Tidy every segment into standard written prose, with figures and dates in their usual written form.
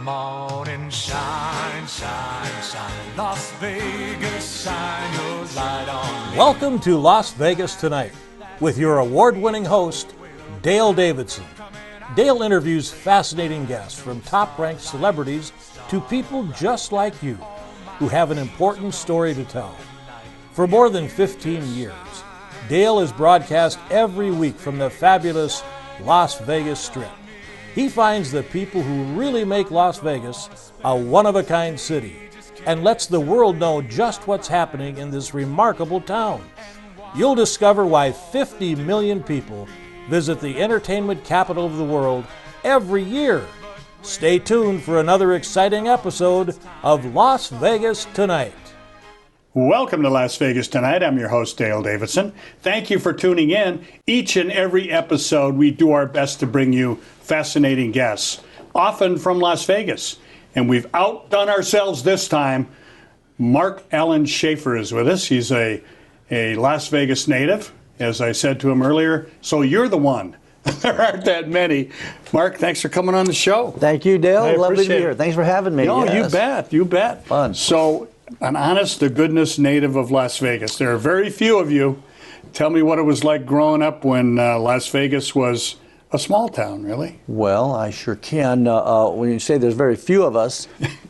Come on and shine, shine, shine. Las Vegas, shine your light on me. Welcome to Las Vegas Tonight with your award-winning host, Dale Davidson. Dale interviews fascinating guests from top-ranked celebrities to people just like you who have an important story to tell. For more than 15 years, Dale has broadcast every week from the fabulous Las Vegas Strip. He finds the people who really make Las Vegas a one-of-a-kind city and lets the world know just what's happening in this remarkable town. You'll discover why 50 million people visit the entertainment capital of the world every year. Stay tuned for another exciting episode of Las Vegas Tonight. Welcome to Las Vegas Tonight. I'm your host, Dale Davidson. Thank you for tuning in. Each and every episode, we do our best to bring you fascinating guests, often from Las Vegas. And we've outdone ourselves this time. Alan Shaffer is with us. He's a Las Vegas native, as I said to him earlier. So you're the one. There aren't that many. Mark, thanks for coming on the show. Thank you, Dale. Lovely to be here. it. Thanks for having me. No, Yes. you bet. Fun. So, an honest-to-goodness native of Las Vegas. There are very few of you. Tell me what it was like growing up when Las Vegas was a small town, really. Well, I sure can. When you say there's very few of us,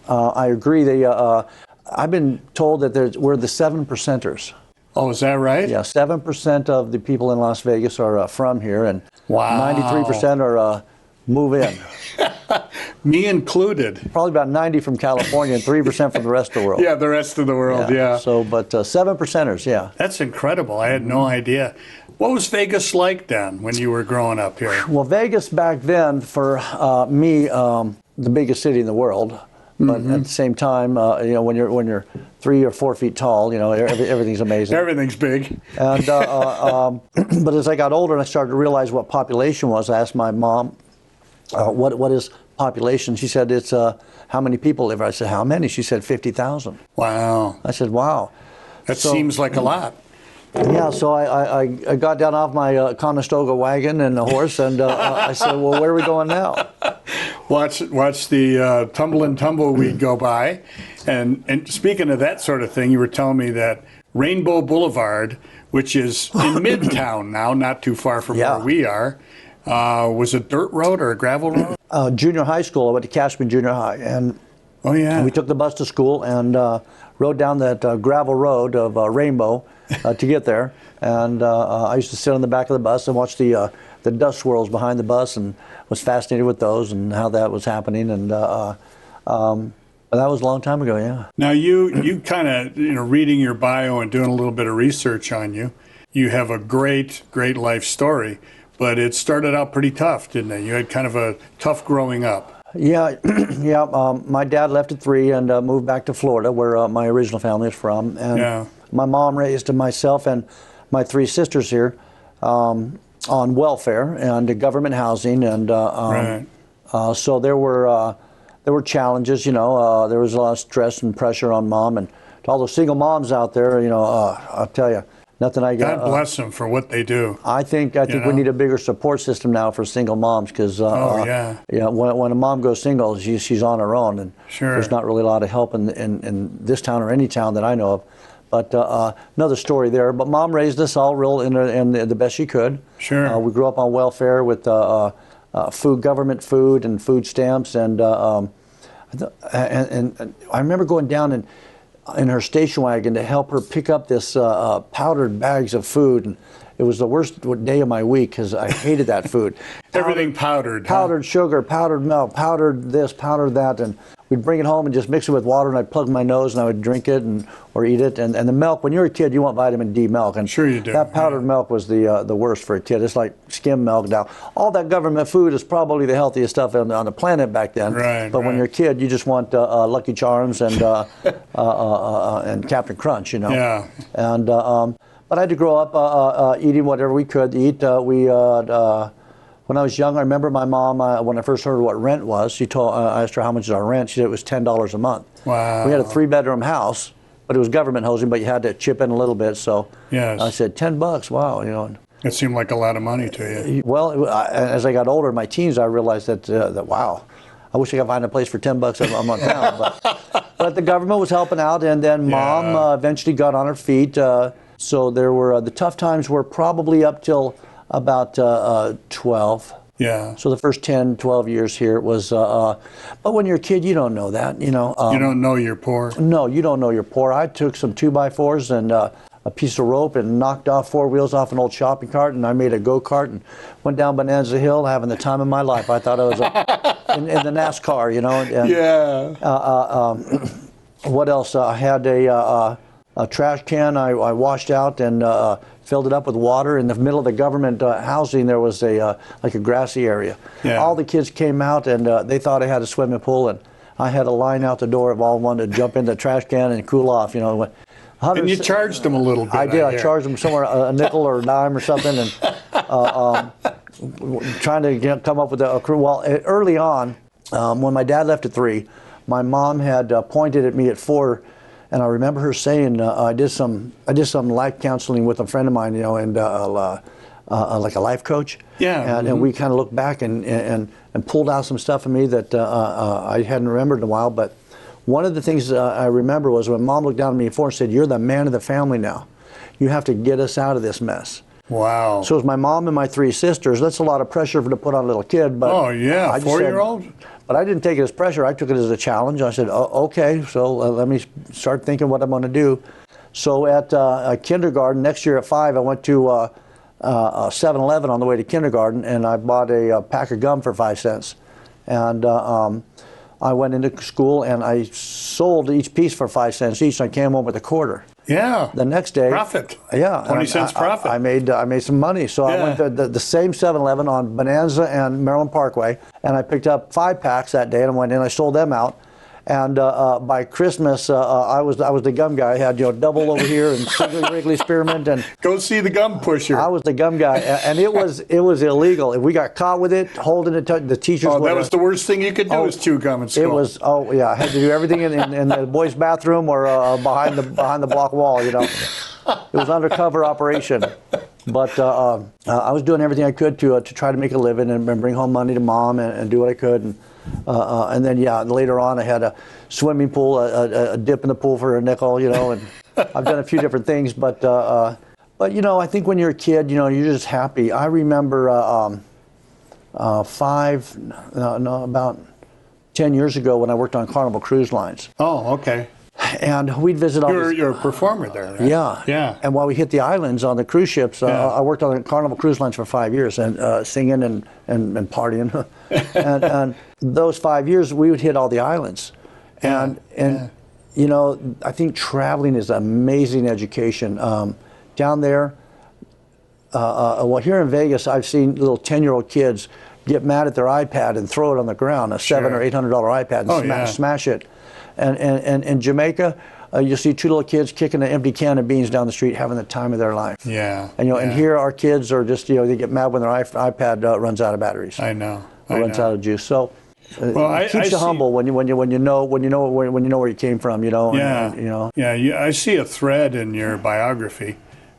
I agree. I've been told that we're the 7%ers. Oh, is that right? Yeah, 7% of the people in Las Vegas are from here, and Wow. 93% are move in. Me included. Probably about 90 from California and 3% from the rest of the world. Yeah, the rest of the world, yeah. So, but 7%ers, yeah. That's incredible. I had no idea. What was Vegas like then when you were growing up here? Well, Vegas back then, for me, the biggest city in the world. But at the same time, when you're 3 or 4 feet tall, everything's amazing. Everything's big. And but as I got older and I started to realize what population was, I asked my mom, "What is population?" She said, "It's how many people live here." I said, "How many?" She said, 50,000. Wow. I said, "Wow." That seems like a lot. Yeah, so I got down off my Conestoga wagon and the horse, and I said, "Well, where are we going now?" Watch the tumble and tumbleweed go by. And speaking of that sort of thing, you were telling me that Rainbow Boulevard, which is in Midtown now, not too far from where we are, was a dirt road or a gravel road? Junior high school, I went to Cashman Junior High, and we took the bus to school and rode down that gravel road of Rainbow to get there. And I used to sit on the back of the bus and watch the dust swirls behind the bus, and was fascinated with those and how that was happening. And that was a long time ago, yeah. Now you kind of, reading your bio and doing a little bit of research on you, you have a great life story, but it started out pretty tough, didn't it? You had kind of a tough growing up. Yeah, my dad left at 3 and moved back to Florida, where my original family is from. And my mom raised myself and my 3 sisters here on welfare and government housing, and so there were challenges. There was a lot of stress and pressure on mom, and to all those single moms out there, I'll tell you, nothing I got. God bless them for what they do. I think we need a bigger support system now for single moms, because when a mom goes single, she's on her own, and there's not really a lot of help in this town or any town that I know of. But another story there. But mom raised us all real in the best she could. Sure. We grew up on welfare with government food and food stamps, and I remember going down in her station wagon to help her pick up this powdered bags of food, and it was the worst day of my week because I hated that food. Everything powdered. Powdered sugar, powdered milk, powdered this, powdered that, and we'd bring it home and just mix it with water, and I'd plug my nose and I would drink it or eat it. And the milk, when you're a kid, you want vitamin D milk. And sure you do. That powdered milk was the worst for a kid. It's like skim milk now. All that government food is probably the healthiest stuff on the planet back then. Right. But when you're a kid, you just want Lucky Charms and Captain Crunch, Yeah. And but I had to grow up eating whatever we could eat. When I was young, I remember my mom, when I first heard what rent was, I asked her how much is our rent. She said it was $10 a month. Wow. We had a 3-bedroom house, but it was government housing, but you had to chip in a little bit. So I said, $10, wow, It seemed like a lot of money to you. Well, as I got older, in my teens, I realized that wow, I wish I could find a place for $10 a month now. But the government was helping out, and then Mom eventually got on her feet. So there were the tough times were probably up till about 12. Yeah. So the first 10, 12 years here it was, but when you're a kid, you don't know that, you know. You don't know you're poor. No, you don't know you're poor. I took some 2x4s and a piece of rope and knocked off 4 wheels off an old shopping cart, and I made a go-kart and went down Bonanza Hill having the time of my life. I thought I was in the NASCAR, you know. And, what else? I had a trash can I washed out and filled it up with water. In the middle of the government housing, there was like a grassy area. Yeah. All the kids came out, and they thought I had a swimming pool, and I had a line out the door of all wanted to jump in the trash can and cool off, you know. And you charged them a little bit. I did. I charged them somewhere a nickel or a dime or something, and trying to come up with a crew. Well, early on, when my dad left at 3, my mom had pointed at me at 4. And I remember her saying, I did some life counseling with a friend of mine, you know, and like a life coach. Yeah. And we kind of looked back and pulled out some stuff in me that I hadn't remembered in a while. But one of the things I remember was when Mom looked down at me before and said, "You're the man of the family now. You have to get us out of this mess." Wow. So it was my mom and my 3 sisters. That's a lot of pressure to put on a little kid. But oh yeah, I 4-year-old. But I didn't take it as pressure. I took it as a challenge. I said, okay, so let me start thinking what I'm going to do. So at kindergarten, next year at 5, I went to 7-Eleven on the way to kindergarten, and I bought a pack of gum for 5 cents. And I went into school, and I sold each piece for 5 cents each, and I came home with a quarter. Yeah. The next day. Profit. Yeah. 20 cents profit. I made some money. So I went to the same 7-Eleven on Bonanza and Maryland Parkway, and I picked up 5 packs that day, and I went in, I sold them out. And by Christmas, I was the gum guy. I had double over here and single Wrigley spearmint, and go see the gum pusher. I was the gum guy, and it was illegal. If we got caught with it, holding it, the teachers. Oh, that was the worst thing you could do was chew gum in school. It was. Oh yeah, I had to do everything in the boys' bathroom or behind the block wall. You know, it was undercover operation. But I was doing everything I could to try to make a living and bring home money to Mom and do what I could. And then later on I had a swimming pool, a dip in the pool for a nickel, you know, and I've done a few different things. But you know, I think when you're a kid, you know, you're just happy. I remember about 10 years ago when I worked on Carnival Cruise Lines. Oh, okay. And we'd visit all You're a performer there, right? Yeah. Yeah. And while we hit the islands on the cruise ships, I worked on the Carnival Cruise Lines for 5 years and singing and partying. and those 5 years, we would hit all the islands. And you know, I think traveling is an amazing education. Down there, well, here in Vegas, I've seen little 10-year-old kids get mad at their iPad and throw it on the ground, a $700 or $800 iPad, and smash it. And in Jamaica, you see 2 little kids kicking an empty can of beans down the street, having the time of their life. Yeah. And and here our kids are just they get mad when their iPad runs out of batteries. I know. Or runs out of juice. So it keeps you humble when you know where you came from. You know. Yeah. And, Yeah. I see a thread in your biography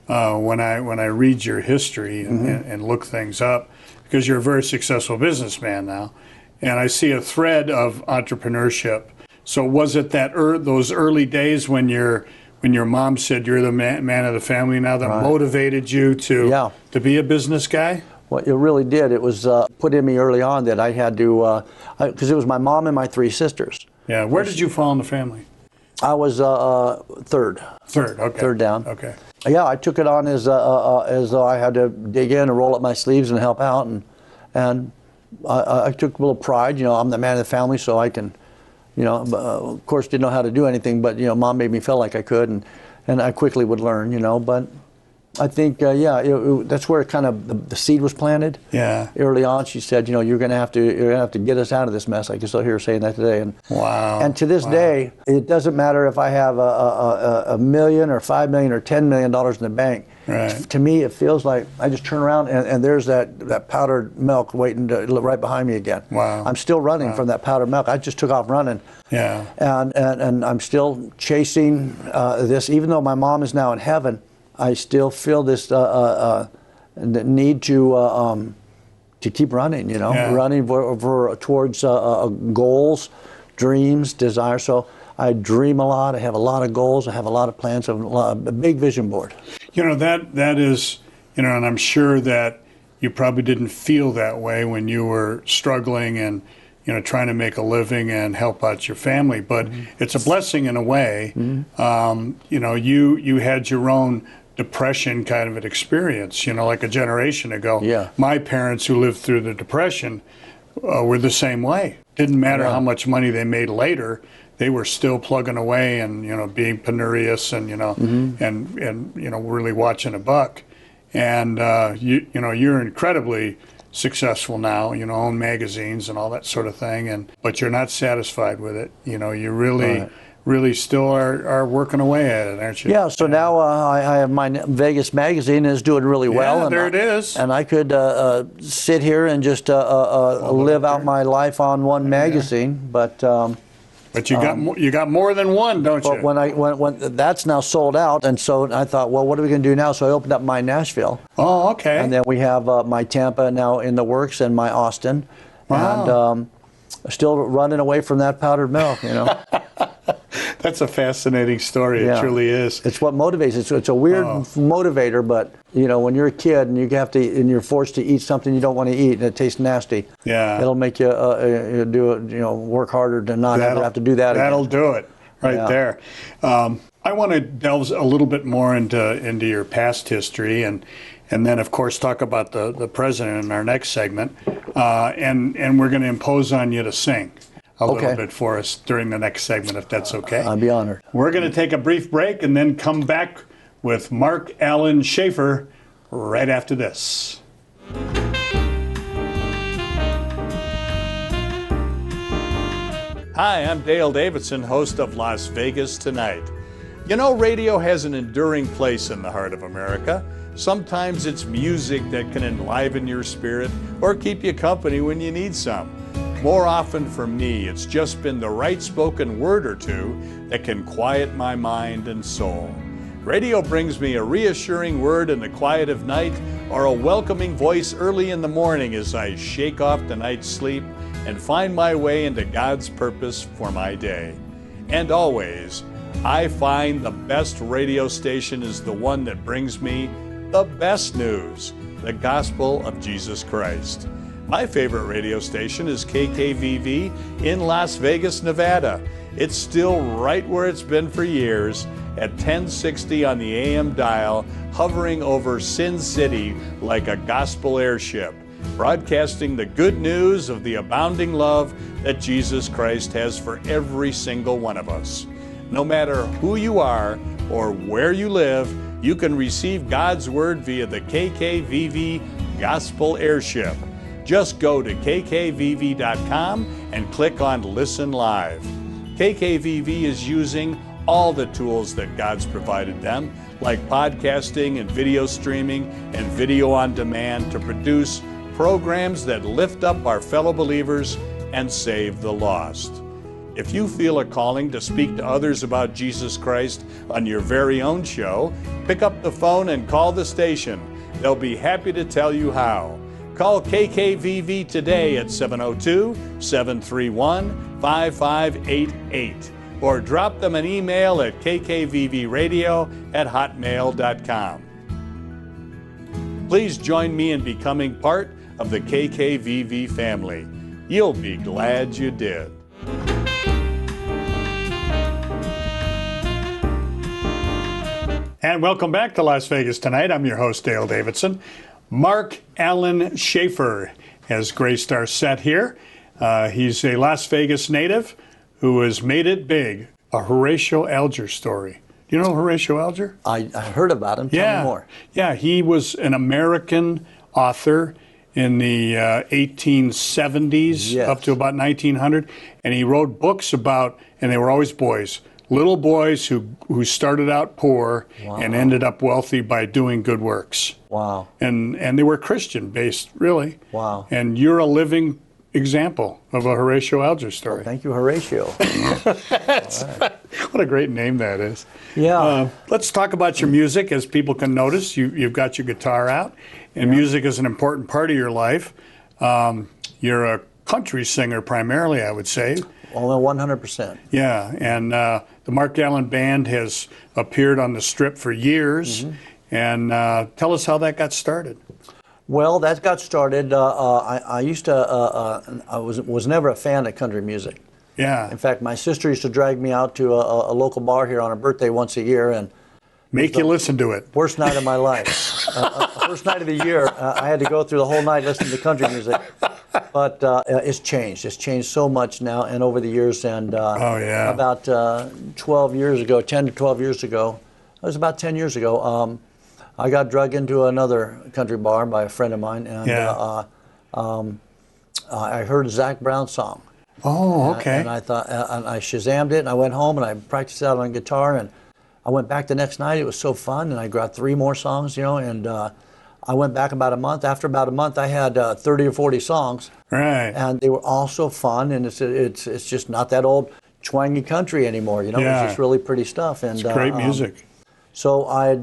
when I read your history and look things up, because you're a very successful businessman now, and I see a thread of entrepreneurship. So was it that those early days when your mom said you're the man of the family now that motivated you to be a business guy? Well, it really did. It was put in me early on that I had to, because it was my mom and my 3 sisters. Yeah. Where did you fall in the family? I was third. Third. Okay. Third down. Okay. Yeah, I took it on as though I had to dig in and roll up my sleeves and help out, and I took a little pride. You know, I'm the man of the family, so I can. You know, of course, didn't know how to do anything, but Mom made me feel like I could, and I quickly would learn. You know, but I think that's where kind of the seed was planted. Yeah. Early on, she said, you're going to have to get us out of this mess. I can still hear her saying that today. And wow. And to this day, it doesn't matter if I have a million or $5 million or $10 million in the bank. Right. To me, it feels like I just turn around and there's that powdered milk waiting right behind me again. Wow. I'm still running from that powdered milk. I just took off running. Yeah. And I'm still chasing this, even though my mom is now in heaven. I still feel this the need to to keep running, Yeah. running towards goals, dreams, desires. So I dream a lot. I have a lot of goals. I have a lot of plans. I have a big vision board. That is, and I'm sure that you probably didn't feel that way when you were struggling and, trying to make a living and help out your family. But it's a blessing in a way. You had your own depression kind of an experience, like a generation ago. Yeah. My parents who lived through the Depression were the same way. Didn't matter how much money they made later. They were still plugging away and being penurious and and really watching a buck. And you're incredibly successful now. Own magazines and all that sort of thing. But you're not satisfied with it. You really still are working away at it, aren't you? Yeah. So now I have my Vegas magazine is doing really well. Yeah, and there it is. And I could sit here and just live out my life on one magazine, but. But you got more than one, don't you? But when that's now sold out, and so I thought, well, what are we going to do now? So I opened up my Nashville. Oh, okay. And then we have my Tampa now in the works, and my Austin. Wow. And still running away from that powdered milk, That's a fascinating story. Yeah. It truly is. It's what motivates. It's a weird motivator, but when you're a kid and you're forced to eat something you don't want to eat and it tastes nasty, it'll make you work harder to not ever have to do that again. That'll do it right there. I want to delve a little bit more into your past history and then of course talk about the president in our next segment, and we're going to impose on you to sing a little bit for us during the next segment, if that's okay. I'd be honored. We're going to take a brief break and then come back with Mark Alan Shaffer right after this. Hi, I'm Dale Davidson, host of Las Vegas Tonight. Radio has an enduring place in the heart of America. Sometimes it's music that can enliven your spirit or keep you company when you need some. More often for me, it's just been the right spoken word or two that can quiet my mind and soul. Radio brings me a reassuring word in the quiet of night or a welcoming voice early in the morning as I shake off the night's sleep and find my way into God's purpose for my day. And always, I find the best radio station is the one that brings me the best news, the gospel of Jesus Christ. My favorite radio station is KKVV in Las Vegas, Nevada. It's still right where it's been for years at 1060 on the AM dial, hovering over Sin City like a gospel airship, broadcasting the good news of the abounding love that Jesus Christ has for every single one of us. No matter who you are or where you live, you can receive God's Word via the KKVV Gospel Airship. Just go to kkvv.com and click on Listen Live. KKVV is using all the tools that God's provided them, like podcasting and video streaming and video on demand, to produce programs that lift up our fellow believers and save the lost. If you feel a calling to speak to others about Jesus Christ on your very own show, pick up the phone and call the station. They'll be happy to tell you how. Call KKVV today at 702-731-5588 or drop them an email at kkvvradio@hotmail.com. Please join me in becoming part of the KKVV family. You'll be glad you did. And welcome back to Las Vegas Tonight. I'm your host, Dale Davidson. Mark Alan Shaffer has graced our set here. He's a Las Vegas native who has made it big. A Horatio Alger story. Do you know Horatio Alger? I heard about him. Tell me more. Yeah, he was an American author in the 1870s up to about 1900. And he wrote books about, and they were always boys, little boys who started out poor and ended up wealthy by doing good works. Wow. And they were Christian based, really. Wow. And you're a living example of a Horatio Alger story. Well, thank you, Horatio. What a great name that is. Yeah. Let's talk about your music. As people can notice, you've got your guitar out, and music is an important part of your life. You're a country singer primarily, I would say. Well, 100%. Yeah, and the Mark Allen Band has appeared on the Strip for years. And tell us how that got started. Well, that got started. I used to. I was never a fan of country music. Yeah. In fact, my sister used to drag me out to a local bar here on her birthday once a year, and make you listen to it. Worst night of my life. First night of the year, I had to go through the whole night listening to country music. But it's changed. It's changed so much now and over the years. And about 12 years ago, 10 to 12 years ago, it was about 10 years ago, I got drugged into another country bar by a friend of mine, and I heard a Zac Brown song. Oh, okay. And I thought, and I Shazammed it, and I went home and I practiced out on guitar, and I went back the next night. It was so fun, and I got 3 more songs, and I went back about a month. After about a month, I had 30 or 40 songs, right? And they were all so fun, and it's just not that old twangy country anymore, It's just really pretty stuff, and it's great music. So I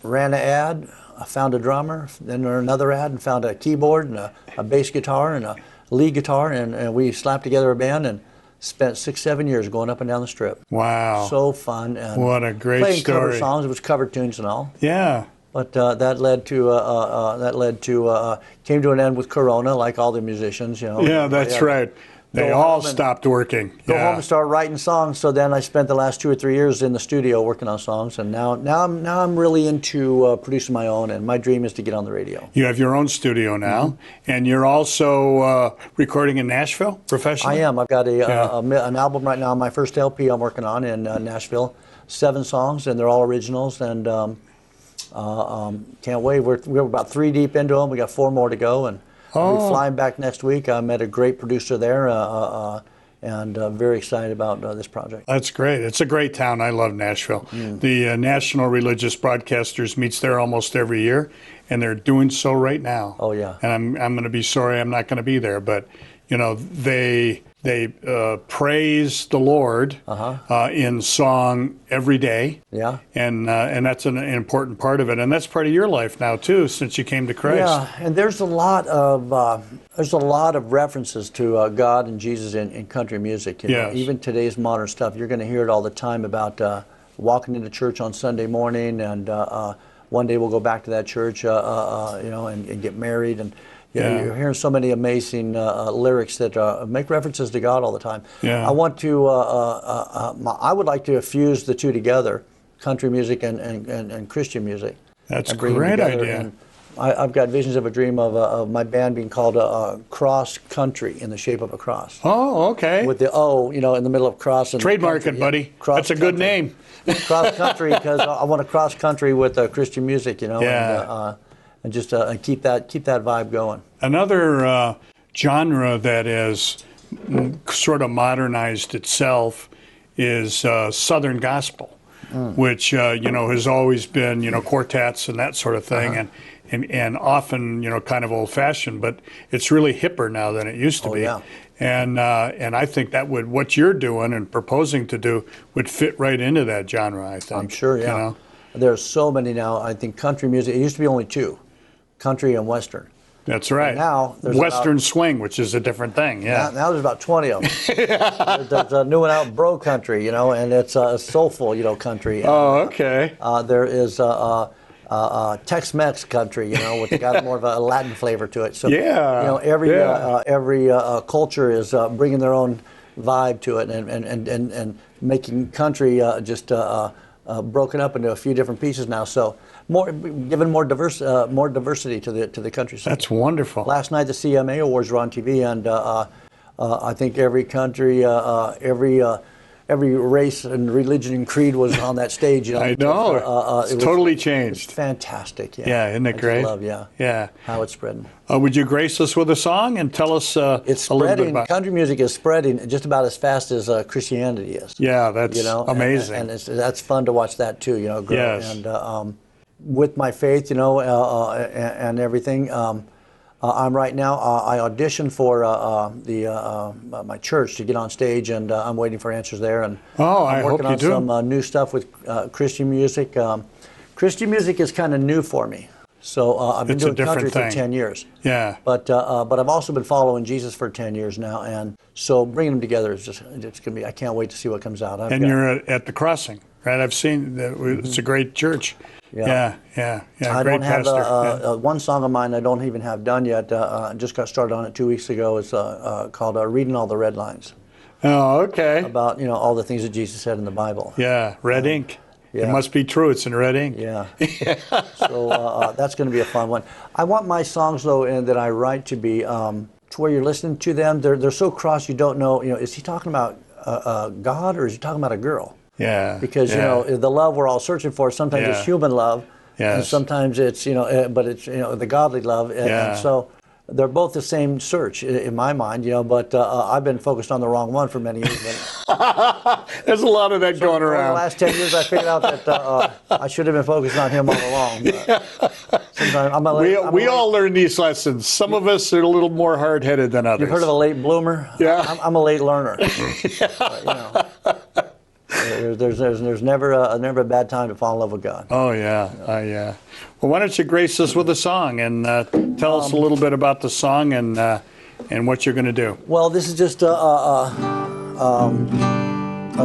ran an ad, I found a drummer, then another ad, and found a keyboard and a bass guitar and a lead guitar, and we slapped together a band and spent 6-7 years going up and down the Strip. Wow. So fun. And what a great playing story. Cover songs. It was cover tunes and all. Yeah. But that led to came to an end with Corona, like all the musicians, Yeah, that's right. They all stopped working. Go home and start writing songs. So then I spent the last 2 or 3 years in the studio working on songs, and now I'm really into producing my own. And my dream is to get on the radio. You have your own studio now, and you're also recording in Nashville professionally. I am. I've got an album right now. My first LP I'm working on in Nashville. 7 songs, and they're all originals. And can't wait. We're about 3 deep into them. We got 4 more to go, and I'll be flying back next week. I met a great producer there, and very excited about this project. That's great. It's a great town. I love Nashville. The National Religious Broadcasters meets there almost every year, and they're doing so right now. Oh yeah. And I'm going to be sorry I'm not going to be there, but they praise the Lord in song every day. Yeah. And that's an important part of it, and that's part of your life now too, since you came to Christ. Yeah, and there's a lot of references to God and Jesus in country music. Yes. Even today's modern stuff, you're going to hear it all the time about walking into church on Sunday morning, and one day we'll go back to that church, and get married, and you're hearing so many amazing lyrics that make references to God all the time. Yeah. I want to. I would like to fuse the two together, country music and Christian music. That's a great idea. And I've got visions of a dream of my band being called Cross Country, in the shape of a cross. Oh, okay. With the O, in the middle of cross. And trademark it, buddy. That's a good name. Cross Country, because I want to cross country with Christian music, Yeah. and just keep that vibe going. Another genre that has sort of modernized itself is Southern gospel, which has always been quartets and that sort of thing, and often kind of old-fashioned, but it's really hipper now than it used to be. Yeah. And I think that what you're doing and proposing to do would fit right into that genre, I think. I'm sure, yeah. There's so many now. I think country music, it used to be only 2, country and Western. That's right. And now there's Western swing, which is a different thing. Yeah. Now there's about 20 of them. There's a new one out, bro country, and it's soulful, country. Okay. There is Tex-Mex country, which got more of a Latin flavor to it. So every culture is bringing their own vibe to it, and making country just broken up into a few different pieces now. So giving more diversity to the country scene. That's wonderful. Last night the CMA Awards were on TV, and I think every country, every race and religion and creed was on that stage. I know. It's totally changed. It's fantastic. Yeah. Yeah, isn't it great? I love, yeah. how it's spreading. Would you grace us with a song and tell us it's a little bit spreading. about? Country music is spreading just about as fast as Christianity is. Yeah, that's amazing. And that's fun to watch that too. Grow. Yes. And with my faith, and everything. I'm right now. I auditioned for my church to get on stage, and I'm waiting for answers there. And I I'm hope working you on do. some new stuff with Christian music. Christian music is kind of new for me, So I've been It's a doing country different for thing. 10 years. Yeah. But I've also been following Jesus for 10 years now, and so bringing them together is it's gonna be. I can't wait to see what comes out. And you're at the Crossing, right? I've seen it's a great church. Yeah. Yeah. I Great don't have pastor. one song of mine I don't even have done yet. Just got started on it 2 weeks ago. It's called "Reading All the Red Lines." Oh, okay. About all the things that Jesus said in the Bible. Yeah, red ink. Yeah. It must be true. It's in red ink. Yeah. So that's going to be a fun one. I want my songs though, and that I write to be to where you're listening to them. They're so cross you don't know. Is he talking about God or is he talking about a girl? Yeah. Because the love we're all searching for. Sometimes it's human love, and sometimes it's but it's the godly love, and so. They're both the same search in my mind, but I've been focused on the wrong one for many years. There's a lot of that going Over around. the last 10 years, I figured out that I should have been focused on him all along. Sometimes We all learn these lessons. Some of us are a little more hard-headed than others. You've heard of a late bloomer? Yeah. I'm a late learner. There's never a bad time to fall in love with God. Oh, yeah. Yeah. Well, why don't you grace us with a song and tell us a little bit about the song and what you're going to do. Well, this is just a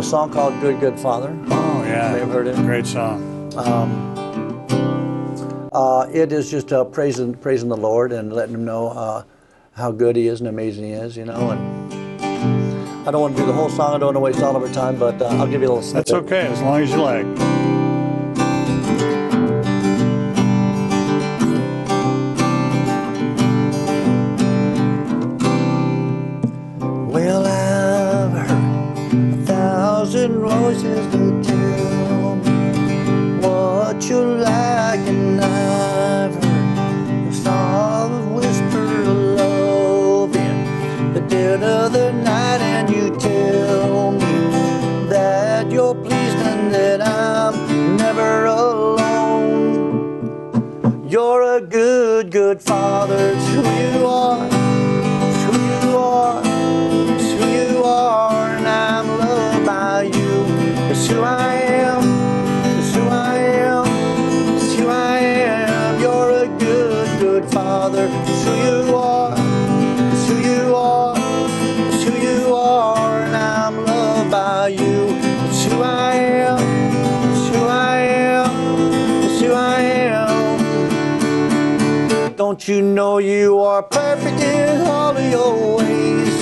song called Good, Good Father. Oh, yeah. You may have heard it. Great song. It is just praising the Lord and letting him know how good he is and amazing he is, and I don't want to do the whole song. I don't want to waste all of our time, but I'll give you a little snippet. That's okay, as long as you like. Well, I've heard 1,000 voices to tell me what you like, and I've heard the soft whisper of love in the dead of the night, and you tell me that you're pleased and that I'm never alone. You're a good, good father. It's who you are. It's who you are. It's who you are, and I'm loved by you. It's who I am. It's who I am. It's who I am. You're a good, good father. It's who you are. It's who you are. It's who you are, and I'm loved by you. It's who I am. It's who I am. It's who I am. Don't you know you are perfect in all of your ways?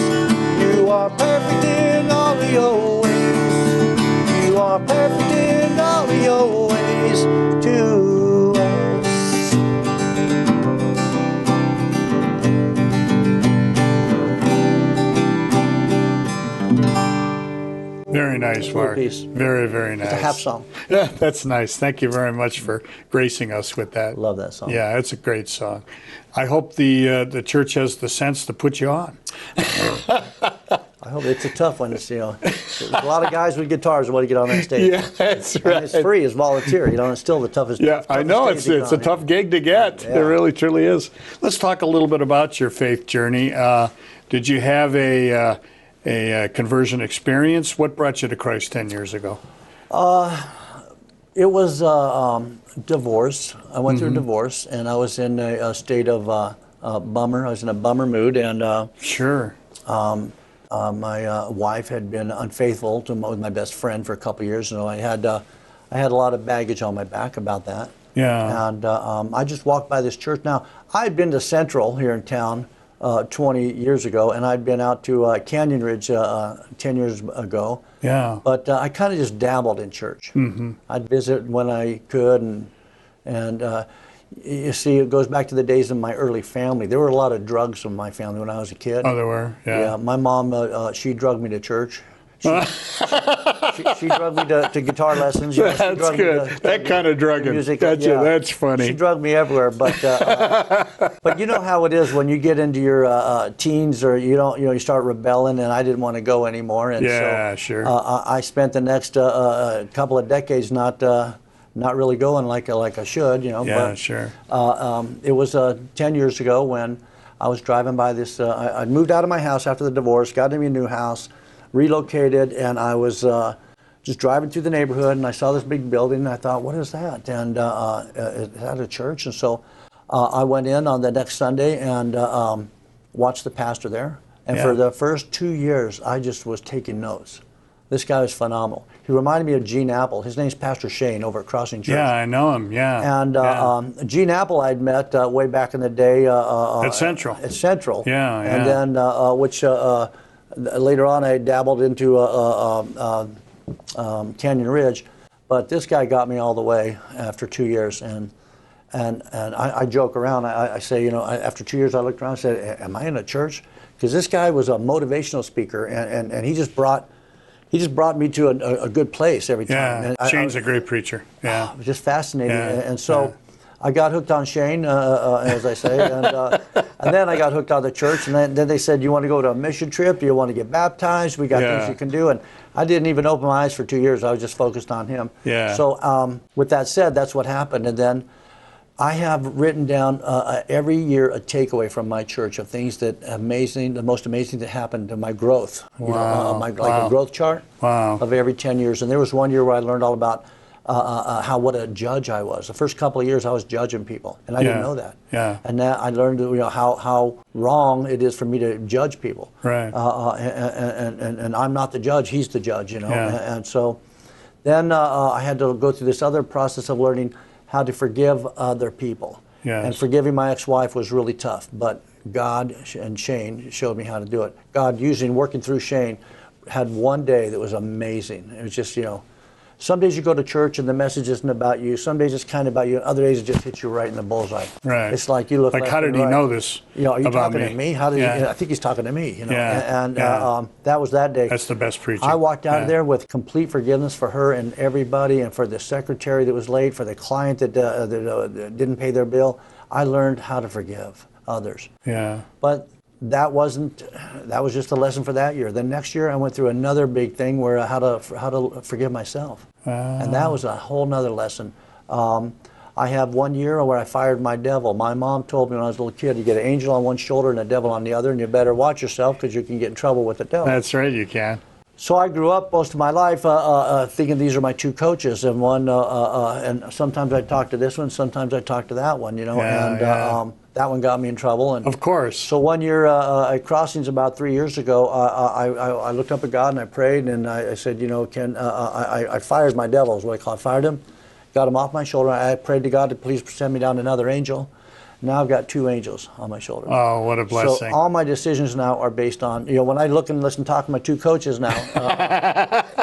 You are perfect in all of your ways. You are perfect in all of your ways to us. Very nice, Mark. piece. Very, very nice. It's a half song. Yeah, that's nice. Thank you very much for gracing us with that. Love that song. Yeah, it's a great song. I hope the church has the sense to put you on. I hope it's a tough one. There's a lot of guys with guitars who want to get on that stage. Yeah, that's right. And it's free, it's volunteer. It's still the toughest. Yeah, I know stage it's to get a on, tough gig to get. Yeah. It really, truly is. Let's talk a little bit about your faith journey. Did you have a conversion experience? What brought you to Christ 10 years ago? It was divorce. I went through a divorce, and I was in a state of bummer. I was in a bummer mood, and Sure. my wife had been unfaithful with my best friend for a couple of years, and I had a lot of baggage on my back about that. Yeah. And I just walked by this church. Now, I had been to Central here in town 20 years ago, and I'd been out to Canyon Ridge 10 years ago. Yeah. But I kind of just dabbled in church. Mm-hmm. I'd visit when I could, and you see, it goes back to the days of my early family. There were a lot of drugs in my family when I was a kid. Oh, there were? Yeah. My mom, she drugged me to church. She drugged me to guitar lessons. That's good. That kind of drugging. Music. Gotcha. That's funny. She drugged me everywhere, but you know how it is when you get into your teens, or you start rebelling, and I didn't want to go anymore. And Yeah, so, sure. I spent the next couple of decades not really going like I should, Yeah, but, sure. It was 10 years ago when I was driving by this. I'd moved out of my house after the divorce, got into a new house, relocated, and I was just driving through the neighborhood, and I saw this big building, and I thought, what is that? And is that a church? And so I went in on the next Sunday and watched the pastor there. And for the first 2 years, I just was taking notes. This guy was phenomenal. He reminded me of Gene Apple. His name's Pastor Shane over at Crossing Church. Yeah, I know him, yeah. And Gene Apple I'd met way back in the day. At Central. At Central. Yeah, And then, which later on I dabbled into Canyon Ridge. But this guy got me all the way after 2 years. And I joke around. I say, you know, after 2 years I looked around and said, am I in a church? Because this guy was a motivational speaker, and he just brought me to a good place every time. Yeah, Shane's a great preacher. Yeah, it was just fascinating. Yeah. And so I got hooked on Shane, as I say, and then I got hooked on the church. And then they said, "You want to go to a mission trip? Do you want to get baptized? We got things you can do." And I didn't even open my eyes for 2 years. I was just focused on him. Yeah. So with that said, that's what happened. And then I have written down every year a takeaway from my church of things that the most amazing that happened to my growth. Wow. Like a growth chart of every 10 years. And there was one year where I learned all about what a judge I was. The first couple of years I was judging people, and I didn't know that. Yeah. And now I learned how wrong it is for me to judge people. Right. And I'm not the judge; he's the judge. You know. Yeah. And so then I had to go through this other process of learning how to forgive other people. Yes. And forgiving my ex-wife was really tough, but God and Shane showed me how to do it. God, working through Shane, had one day that was amazing. It was just, you know, some days you go to church and the message isn't about you. Some days it's kind of about you. Other days it just hits you right in the bullseye. Right. It's like you look like, left how did and he right. know this? You know, are you about talking me? to me? How did Yeah. he, I think he's talking to me. You know. Yeah. And that was that day. That's the best preaching. I walked out of there with complete forgiveness for her and everybody, and for the secretary that was late, for the client that didn't pay their bill. I learned how to forgive others. Yeah. But that was just a lesson for that year. The next year I went through another big thing where how to forgive myself. And that was a whole nother lesson. I have one year where I fired my devil. My mom told me when I was a little kid, you get an angel on one shoulder and a devil on the other, and you better watch yourself because you can get in trouble with the devil. That's right, you can. So I grew up most of my life thinking these are my two coaches, and and sometimes I talk to this one, sometimes I talk to that one, you know, that one got me in trouble. And of course. So one year at Crossings about 3 years ago, I looked up at God and I prayed, and I said, you know, I fired my devil is what I call it. I fired him, got him off my shoulder. I prayed to God to please send me down another angel. Now I've got two angels on my shoulder. Oh, what a blessing. So all my decisions now are based on, you know, when I look and listen, talk to my two coaches now,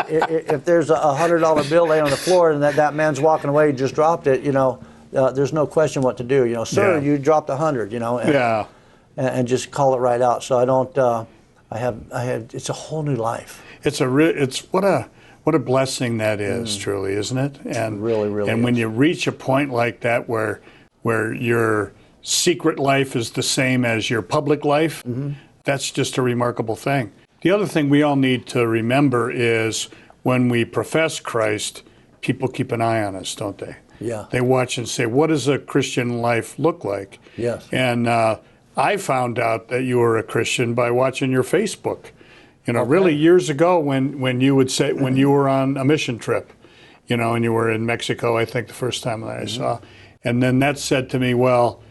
if there's a $100 bill laying on the floor and that man's walking away, he just dropped it, you know, there's no question what to do. You know, sir, you dropped 100, you know, and just call it right out. So I don't, I have, it's a whole new life. It's what a blessing that is, truly, isn't it? And really, really. And when you reach a point like that where your secret life is the same as your public life, that's just a remarkable thing. The other thing we all need to remember is when we profess Christ, people keep an eye on us, don't they? Yeah. They watch and say, what does a Christian life look like? Yes. And I found out that you were a Christian by watching your Facebook. You know, really years ago when you would say, when you were on a mission trip, you know, and you were in Mexico, I think the first time that I saw. And then that said to me, well,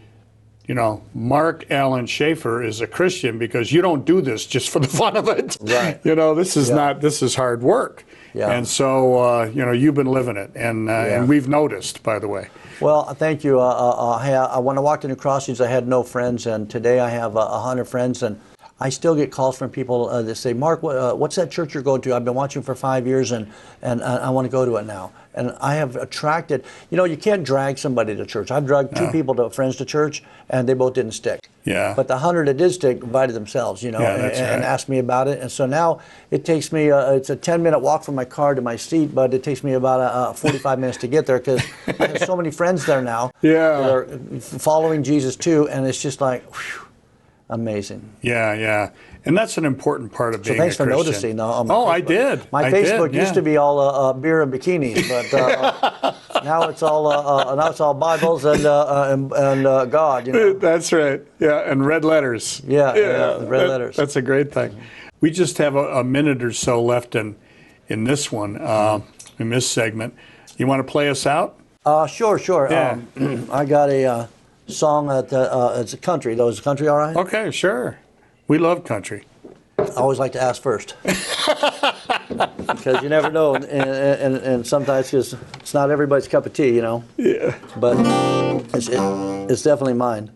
you know, Mark Alan Shaffer is a Christian because you don't do this just for the fun of it. Right. You know, this is this is hard work. Yeah. And so, you know, you've been living it. And we've noticed, by the way. Well, thank you. When I walked into Crossings, I had no friends. And today I have 100 friends. And I still get calls from people that say, Mark, what's that church you're going to? I've been watching for 5 years and I want to go to it now. And I have attracted, you know, you can't drag somebody to church. I've dragged two friends to church and they both didn't stick. Yeah. But the 100 that did stick invited themselves, you know, and asked me about it. And so now it takes me, it's a 10-minute walk from my car to my seat, but it takes me about 45 minutes to get there because I have so many friends there now that are following Jesus too. And it's just like, whew, amazing. Yeah. And that's an important part of being a Christian. So thanks for noticing. I did. My Facebook used to be all beer and bikinis, but now it's all Bibles and God. You know? That's right. Yeah, and red letters. Yeah, red letters. That's a great thing. We just have a minute or so left in this one, in this segment. You want to play us out? Sure. Yeah. I got a song at the, it's a country, though. Is country all right? Okay, sure. We love country. I always like to ask first. Because you never know, and sometimes it's not everybody's cup of tea, you know. Yeah. But it's definitely mine.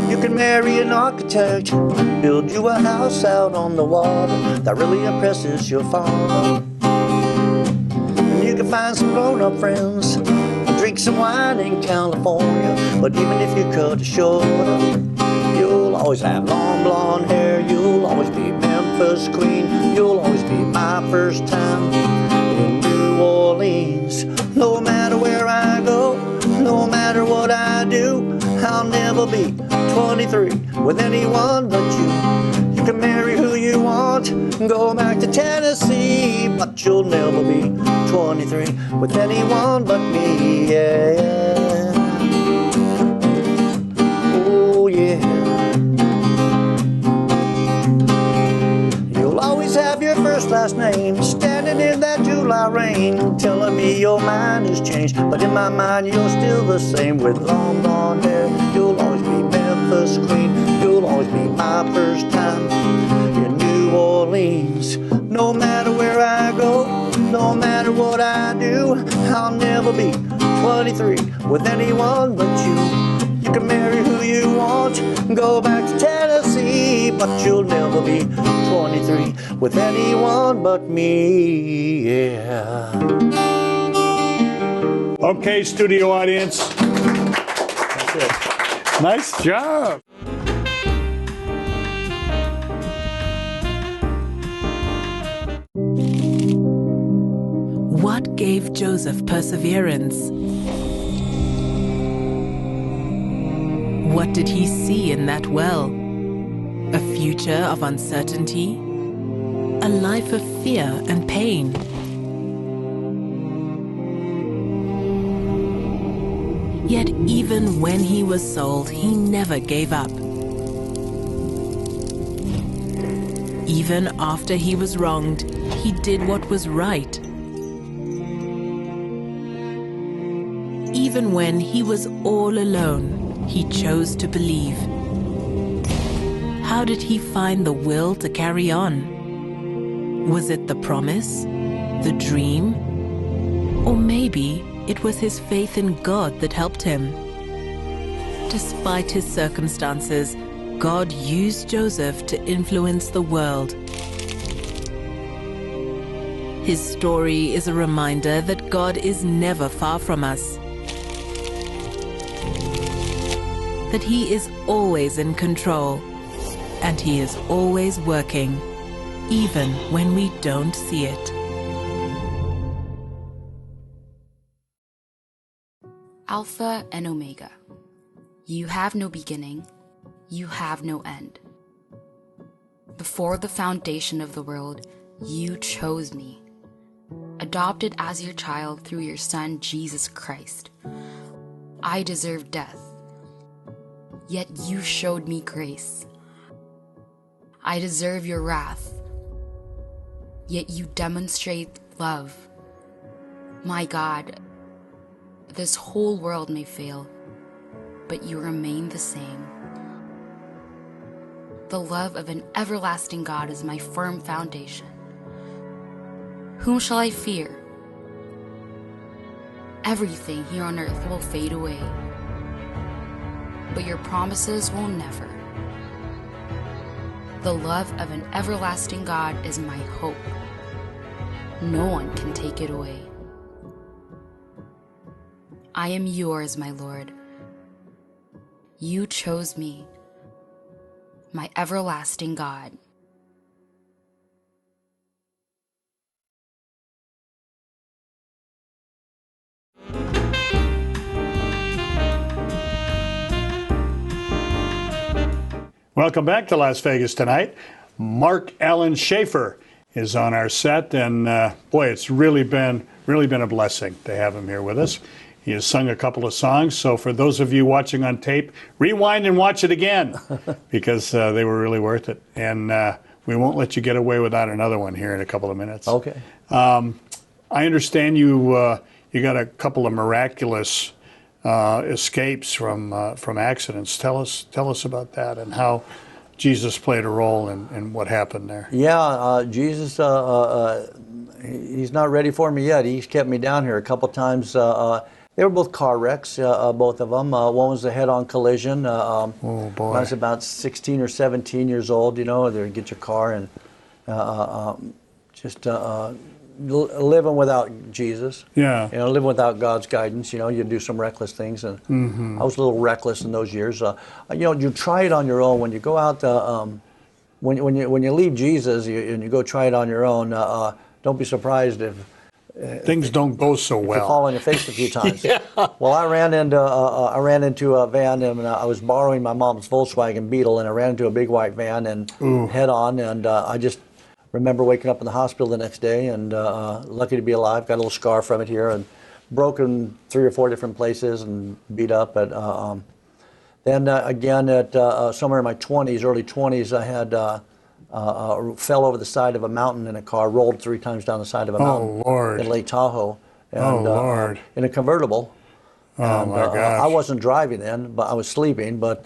You can marry an architect, build you a house out on the water that really impresses your father. And you can find some grown-up friends, drink some wine in California. But even if you cut it short, you'll always have long blonde hair. You'll always be Memphis queen. You'll always be my first time in New Orleans. No matter where I go, no matter what I do, I'll never be 23 with anyone but you. You can marry who you want and go back to Tennessee, but you'll never be 23 with anyone but me, yeah. Oh, yeah. You'll always have your first last name standing in that July rain, telling me your mind has changed, but in my mind you're still the same with long blonde hair. You'll always be Memphis queen. You'll always be my first time in New Orleans. No matter where I go, no matter what I do, I'll never be 23 with anyone but you. You can marry who you want, go back to Tennessee, but you'll never be 23 with anyone but me, yeah. Okay, studio audience. That's it. Nice job. What gave Joseph perseverance? What did he see in that well? A future of uncertainty? A life of fear and pain? Yet even when he was sold, he never gave up. Even after he was wronged, he did what was right. Even when he was all alone, he chose to believe. How did he find the will to carry on? Was it the promise? The dream? Or maybe it was his faith in God that helped him. Despite his circumstances, God used Joseph to influence the world. His story is a reminder that God is never far from us. That he is always in control, and he is always working, even when we don't see it. Alpha and Omega. You have no beginning, you have no end. Before the foundation of the world, you chose me, adopted as your child through your Son, Jesus Christ. I deserved death, yet you showed me grace. I deserve your wrath, yet you demonstrate love. My God, this whole world may fail, but you remain the same. The love of an everlasting God is my firm foundation. Whom shall I fear? Everything here on earth will fade away, but your promises will never. The love of an everlasting God is my hope. No one can take it away. I am yours, my Lord. You chose me, my everlasting God. Welcome back to Las Vegas Tonight. Mark Alan Shaffer is on our set, and boy, it's really been a blessing to have him here with us. He has sung a couple of songs, so for those of you watching on tape, rewind and watch it again because they were really worth it. And we won't let you get away without another one here in a couple of minutes. Okay. I understand you you got a couple of miraculous escapes from accidents. Tell us about that and how Jesus played a role in what happened there. Yeah, Jesus, he's not ready for me yet. He's kept me down here a couple times. They were both car wrecks, both of them. One was a head-on collision. Oh boy! When I was about 16 or 17 years old, you know, they get your car and just living without Jesus. Yeah. You know, living without God's guidance. You know, you do some reckless things, and I was a little reckless in those years. You know, you try it on your own when you go out. When you leave Jesus and you go try it on your own. Don't be surprised if things don't go so well. You fall on your face a few times. Yeah. Well, I ran into a van, and I was borrowing my mom's Volkswagen Beetle, and I ran into a big white van and head on, and I just remember waking up in the hospital the next day, and lucky to be alive. Got a little scar from it here, and broken 3 or 4 different places, and beat up. But then again, at somewhere in my 20s, early 20s, I had fell over the side of a mountain in a car, rolled 3 times down the side of a mountain in Lake Tahoe, and, in a convertible. Oh my gosh! I wasn't driving then, but I was sleeping. But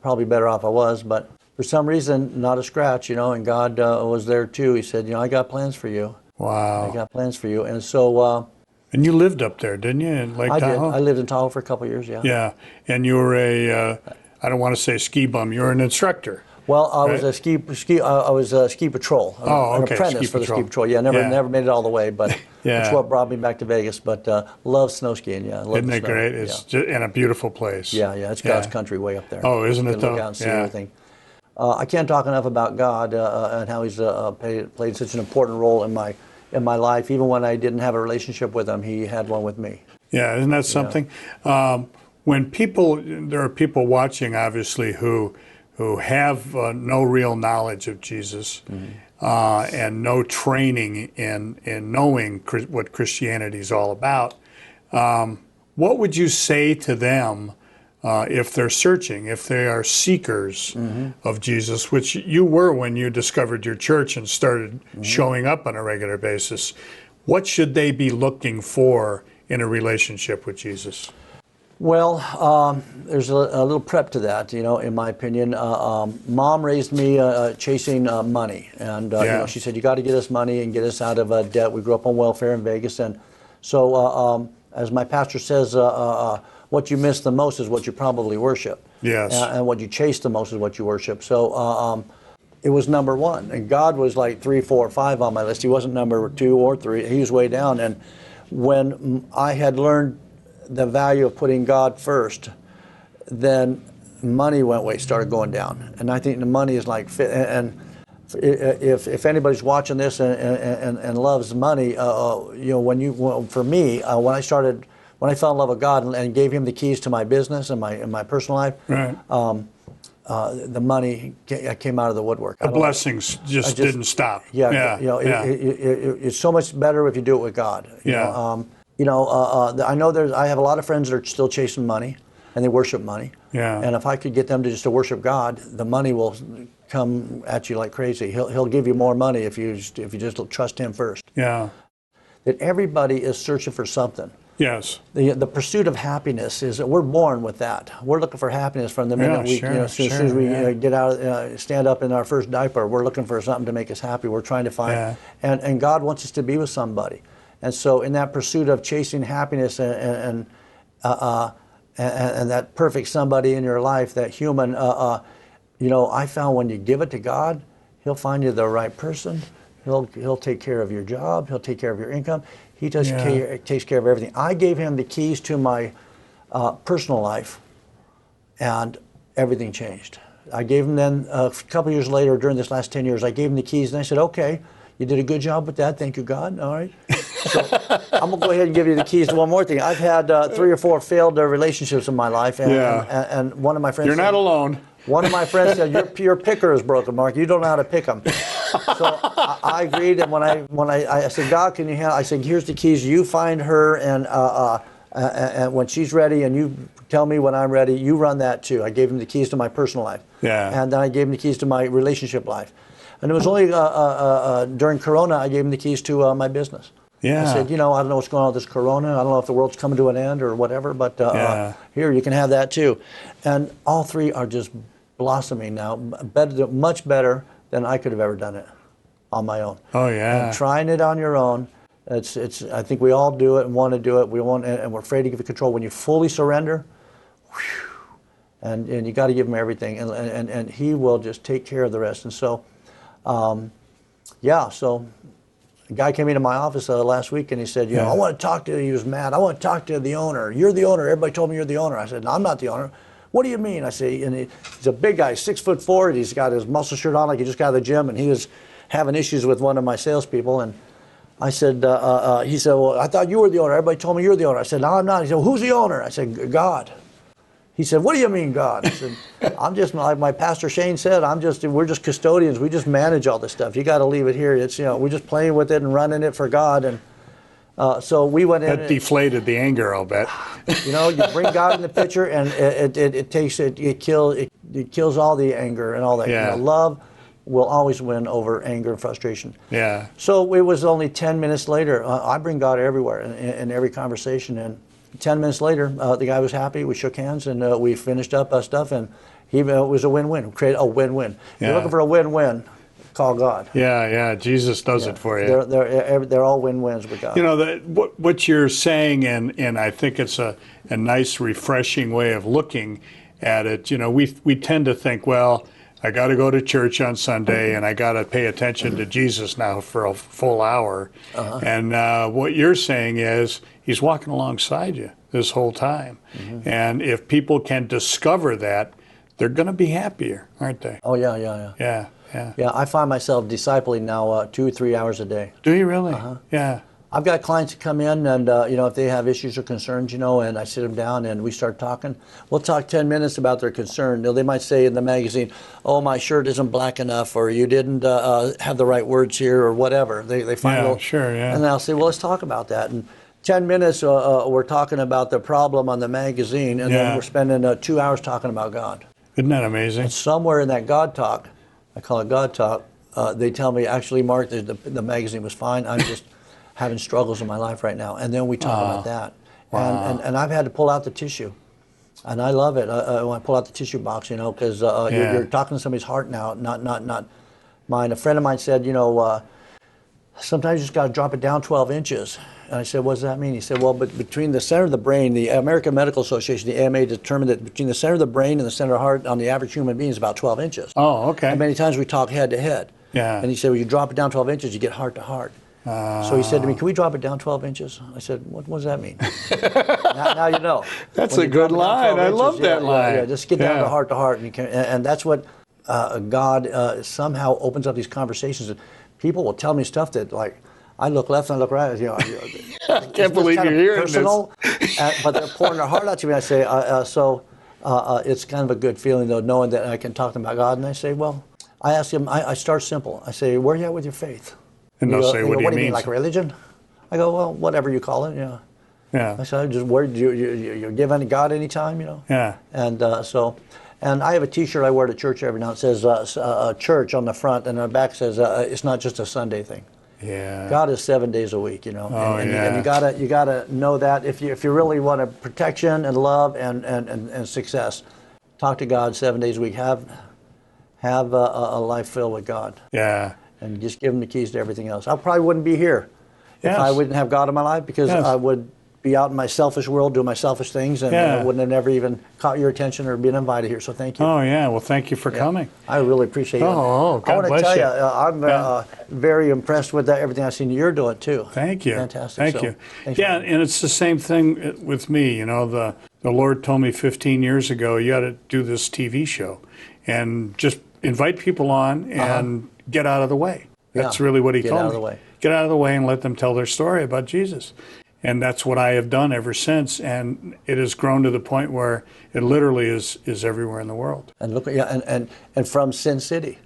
probably better off I was. But for some reason, not a scratch, you know. And God was there too. He said, you know, I got plans for you. Wow! I got plans for you. And so. And you lived up there, didn't you, in Lake Tahoe? I did. I lived in Tahoe for a couple of years. Yeah. Yeah, and you were I don't want to say ski bum. You were an instructor. Well, I was a ski patrol. An apprentice for the ski patrol. Yeah, never made it all the way, but that's what brought me back to Vegas. But love snow skiing. Yeah, isn't it great? It's just in a beautiful place. Yeah, it's God's country way up there. Oh, isn't it though? Look out and see everything. I can't talk enough about God and how He's played such an important role in my life. Even when I didn't have a relationship with Him, He had one with me. Yeah, isn't that something? When there are people watching, obviously, who have no real knowledge of Jesus and no training in knowing what Christianity is all about, what would you say to them if they're searching, if they are seekers of Jesus, which you were when you discovered your church and started showing up on a regular basis? What should they be looking for in a relationship with Jesus? Well, there's a little prep to that, you know, in my opinion. Mom raised me chasing money, and you know, she said, you got to get us money and get us out of debt. We grew up on welfare in Vegas, and so as my pastor says, what you miss the most is what you probably worship. Yes. And what you chase the most is what you worship. So it was number 1, and God was like 3, 4, 5 on my list. He wasn't number 2 or 3. He was way down, and when I had learned the value of putting God first, then money started going down. And I think the money is like, and if anybody's watching this and loves money, you know, for me, when I fell in love with God and gave Him the keys to my business and my personal life, right. The money came out of the woodwork. The blessings just didn't stop. Yeah, you know, it's so much better if you do it with God. You know, I know I have a lot of friends that are still chasing money, and they worship money. Yeah. And if I could get them to worship God, the money will come at you like crazy. He'll give you more money if you just trust Him first. Yeah. That everybody is searching for something. Yes. The pursuit of happiness is that we're born with that. We're looking for happiness from the minute as soon as we get out, stand up in our first diaper. We're looking for something to make us happy. We're trying to find, and God wants us to be with somebody. And so, in that pursuit of chasing happiness and that perfect somebody in your life, that human, you know, I found when you give it to God, He'll find you the right person. He'll take care of your job. He'll take care of your income. He takes care of everything. I gave Him the keys to my personal life, and everything changed. I gave Him then a couple years later, during this last 10 years, I gave Him the keys, and I said, okay. You did a good job with that. Thank you, God. All right. So I'm going to go ahead and give you the keys to one more thing. I've had 3 or 4 failed relationships in my life. And one of my friends You're not alone. One of my friends said, your picker is broken, Mark. You don't know how to pick them. So I agreed. And when I said, God, can you handle? I said, here's the keys. You find her, and when she's ready, and you tell me when I'm ready, you run that too. I gave him the keys to my personal life. Yeah. And then I gave him the keys to my relationship life. And it was only during Corona I gave him the keys to my business. Yeah. I said, you know, I don't know what's going on with this Corona. I don't know if the world's coming to an end or whatever, but here, you can have that too. And all three are just blossoming now, much better than I could have ever done it on my own. Oh, yeah. And trying it on your own, it's. I think we all do it and want to do it. We want, and we're afraid to give it control. When you fully surrender, whew, and you got to give him everything, and he will just take care of the rest. And so, yeah, so a guy came into my office last week and he said, you know, I want to talk to you. He was mad. I want to talk to the owner. You're the owner. Everybody told me you're the owner. I said, no, I'm not the owner. What do you mean? I say, and he's a big guy, 6'4". He's got his muscle shirt on like he just got out of the gym, and he was having issues with one of my salespeople. And I said, he said, well, I thought you were the owner. Everybody told me you're the owner. I said, no, I'm not. He said, well, who's the owner? I said, God. He said, what do you mean, God? I said, I'm just, like my pastor Shane said, we're just custodians. We just manage all this stuff. You got to leave it here. It's, you know, we're just playing with it and running it for God. And so we went in. That deflated the anger, I'll bet. You know, you bring God in the picture, and it kills all the anger and all that. Yeah. You know, love will always win over anger and frustration. Yeah. So it was only 10 minutes later. I bring God everywhere in every conversation, and 10 minutes later, the guy was happy. We shook hands, and we finished up stuff, and it was a win-win. Create a win-win. Yeah. You're looking for a win-win, call God. Yeah, Jesus does it for you. They're all win-wins with God. You know, what you're saying, and I think it's a nice, refreshing way of looking at it. You know, we tend to think, well, I got to go to church on Sunday, and I got to pay attention to Jesus now for a full hour. And what you're saying is he's walking alongside you this whole time. And if people can discover that, they're going to be happier, aren't they? Oh, yeah. Yeah, I find myself discipling now 2 or 3 hours a day. Do you really? Yeah. I've got clients that come in, and you know, if they have issues or concerns, you know, and I sit them down and we start talking. We'll talk 10 minutes about their concern. You know, they might say in the magazine, "Oh, my shirt isn't black enough," or "You didn't have the right words here," or whatever. They find a little, sure, yeah. And I'll say, "Well, let's talk about that." And 10 minutes, we're talking about the problem on the magazine, and then we're spending 2 hours talking about God. Isn't that amazing? And somewhere in that God talk, I call it God talk, they tell me, actually, Mark, the magazine was fine. I'm just having struggles in my life right now. And then we talk about that. Wow. And I've had to pull out the tissue. And I love it when I pull out the tissue box, you know, because you're talking to somebody's heart now, not mine. A friend of mine said, you know, sometimes you just got to drop it down 12 inches. And I said, what does that mean? He said, well, but between the center of the brain, the American Medical Association, the AMA, determined that between the center of the brain and the center of the heart on the average human being is about 12 inches. Oh, okay. And many times we talk head to head. Yeah. And he said, well, you drop it down 12 inches, you get heart to heart. So he said to me, can we drop it down 12 inches? I said, what does that mean? now you know. That's a good line. I love that line. Yeah, just get down to heart. And that's what God somehow opens up these conversations. And people will tell me stuff that, like, I look left and I look right. You know, I can't believe you're hearing personal, this. But they're pouring their heart out to me. I say, it's kind of a good feeling, though, knowing that I can talk to them about God. And I say, well, I ask them, I start simple. I say, where are you at with your faith? And they'll say, what do you mean? Like religion? I go, well, whatever you call it, yeah. Yeah. I said, just where you're giving God any time, you know? Yeah. And and I have a T-shirt I wear to church every now. It says church on the front, and on the back says it's not just a Sunday thing. Yeah. God is 7 days a week, you know. And you gotta know that if you really want protection and love and success, talk to God 7 days a week. Have a life filled with God. Yeah. And just give him the keys to everything else. I probably wouldn't be here if I wouldn't have God in my life, because I would be out in my selfish world doing my selfish things, and I wouldn't have never even caught your attention or been invited here. So thank you. Oh, yeah. Well, thank you for coming. I really appreciate it. Oh, God I want to bless tell you. I'm very impressed with everything I've seen you're doing, too. Thank you. Fantastic. Thank you. Yeah, and it's the same thing with me. You know, the Lord told me 15 years ago, you got to do this TV show and just invite people on and get out of the way. That's really what he told me. Get out of the way. Get out of the way and let them tell their story about Jesus. And that's what I have done ever since. And it has grown to the point where it literally is everywhere in the world. And look, and from Sin City.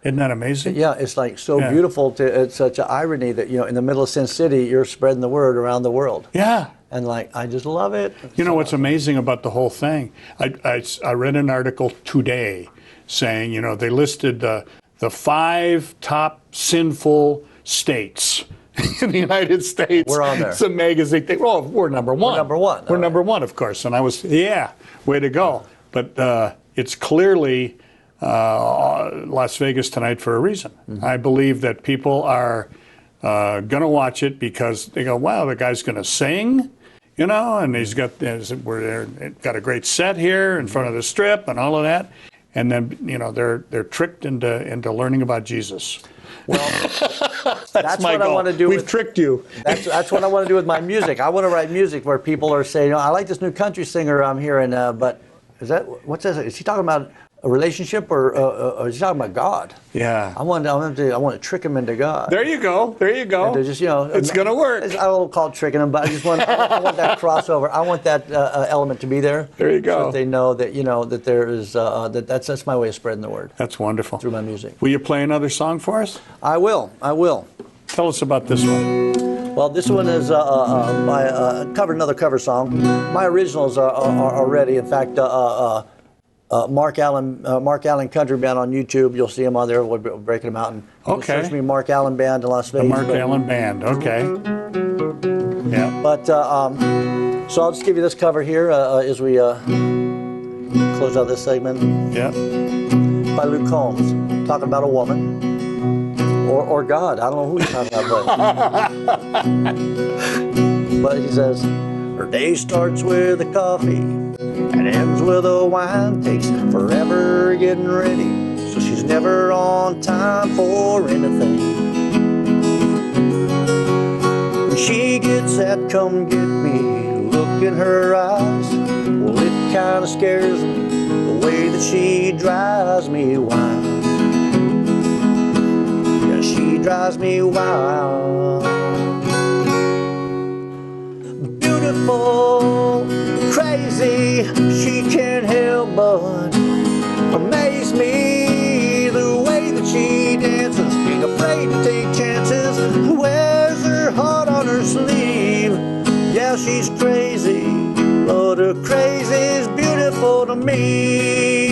Isn't that amazing? Yeah, it's like so beautiful. It's such an irony that, you know, in the middle of Sin City, you're spreading the word around the world. Yeah. And like, I just love it. You know what's amazing about the whole thing? I read an article today saying, you know, they listed the 5 top sinful states in the United States. We're on there. It's a magazine thing. Well, we're number one. We're number one. We're number one, of course. And I was, yeah, way to go. But it's clearly Las Vegas Tonight for a reason. Mm-hmm. I believe that people are going to watch it because they go, wow, the guy's going to sing, you know, and he's got a great set here in front of the Strip and all of that. And then, you know, they're tricked into learning about Jesus. Well, that's my what goal. I want to do. We've tricked you. That's what I want to do with my music. I want to write music where people are saying, I like this new country singer I'm hearing, but what's that? Is he talking about a relationship or is he talking about God? Yeah. I want to trick him into God. There you go. There you go. And just, you know, it's going to work. I don't call it tricking them, but I want that crossover. I want that element to be there. There you go. So that they know that, you know, that there is that's my way of spreading the word. That's wonderful. Through my music. Will you play another song for us? I will. Tell us about this one. Well, this one is another cover song. My originals are ready. In fact, Mark Allen Country Band on YouTube. You'll see them on there. We're breaking them out. And Okay. Search me Mark Allen Band in Las Vegas. The Mark Allen Band. Okay. Yeah. But so I'll just give you this cover here as we close out this segment. Yeah. By Luke Combs, talking about a woman or God. I don't know who he's talking about, but he says her day starts with a coffee and ends with a wine. Takes forever getting ready, so she's never on time for anything. When she gets that come get me look in her eyes, well, it kind of scares me the way that she drives me wild. Yeah, she drives me wild. Beautiful, crazy, she can't help but amaze me. The way that she dances, ain't afraid to take chances, wears her heart on her sleeve. Yeah, she's crazy, but her crazy's beautiful to me.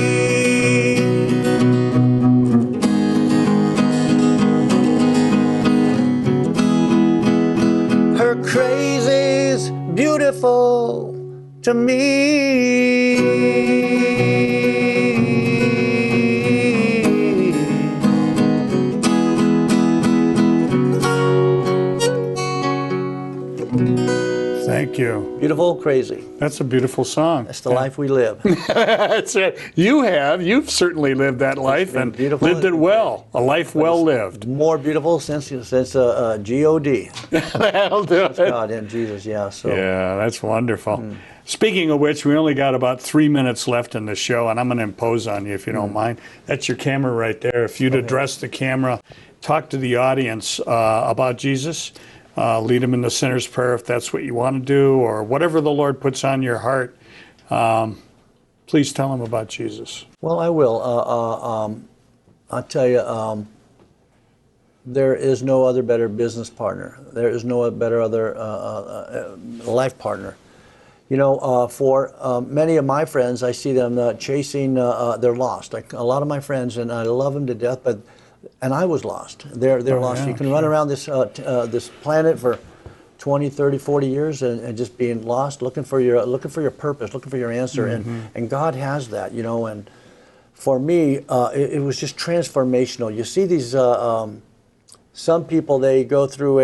Her crazy's beautiful to me. Thank you. Beautiful, crazy. That's a beautiful song. That's the life we live. That's it. You've certainly lived that life and beautiful. lived it well. A life well lived. More beautiful since G-O-D. That'll do it. God and Jesus, yeah. So. Yeah, that's wonderful. Speaking of which, we only got about 3 minutes left in the show, and I'm going to impose on you if you don't mind. That's your camera right there. If you'd address the camera, talk to the audience about Jesus. Lead them in the sinner's prayer if that's what you want to do, or whatever the Lord puts on your heart. Please tell them about Jesus. Well, I will. I'll tell you, there is no other better business partner. There is no better other life partner. You know, for many of my friends, I see them chasing, they're lost. Like a lot of my friends, and I love them to death, and I was lost. They're lost. Yeah, you can run around this planet for 20, 30, 40 years and just being lost, looking for your purpose, looking for your answer, and God has that, you know. And for me, it was just transformational. You see these some people, they go through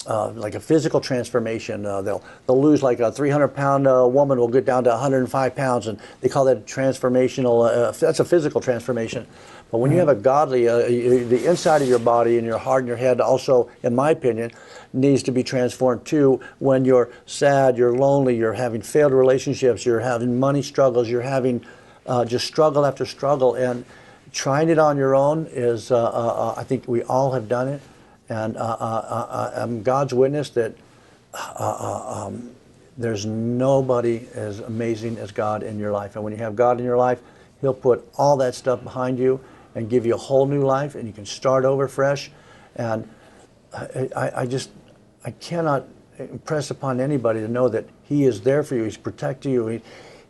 like a physical transformation. They'll lose, like a 300-pound woman will get down to 105 pounds, and they call that transformational. That's a physical transformation. But when you have a godly, the inside of your body and your heart and your head also, in my opinion, needs to be transformed too. When you're sad, you're lonely, you're having failed relationships, you're having money struggles, you're having just struggle after struggle, and trying it on your own is, I think we all have done it. And I'm God's witness that there's nobody as amazing as God in your life. And when you have God in your life, He'll put all that stuff behind you and give you a whole new life, and you can start over fresh. And I cannot impress upon anybody to know that He is there for you. He's protecting you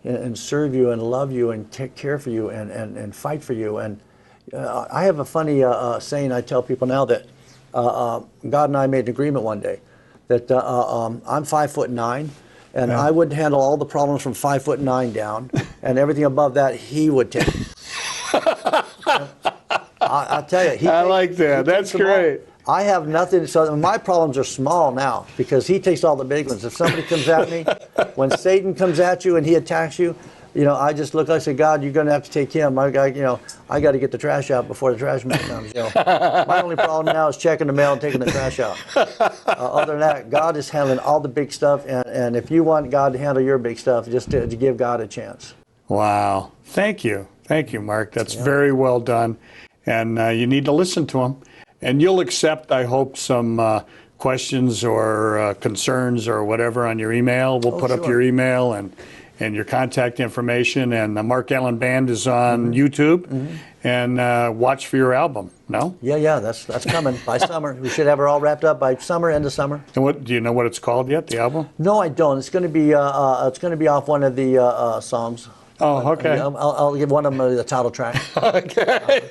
and serve you and love you and take care for you and fight for you. And I have a funny saying I tell people now that God and I made an agreement one day that I'm 5'9", and I would handle all the problems from 5'9" down, and everything above that he would take. I tell you, I like that. That's great. I have nothing, so my problems are small now because he takes all the big ones. If somebody comes at me, when Satan comes at you and he attacks you, I just look, I say, God, you're going to have to take him. I got to get the trash out before the trash man comes. My only problem now is checking the mail and taking the trash out. Other than that, God is handling all the big stuff, and if you want God to handle your big stuff, just to give God a chance. Wow. Thank you, Mark. That's very well done, and you need to listen to him. And you'll accept, I hope, some questions or concerns or whatever on your email. We'll put up your email and your contact information. And the Mark Allen Band is on YouTube. And watch for your album, no? Yeah, that's coming by summer. We should have it all wrapped up by summer, end of summer. And do you know what it's called yet, the album? No, I don't. It's going to be off one of the songs. Oh, okay. I'll give one of them the title track. Okay,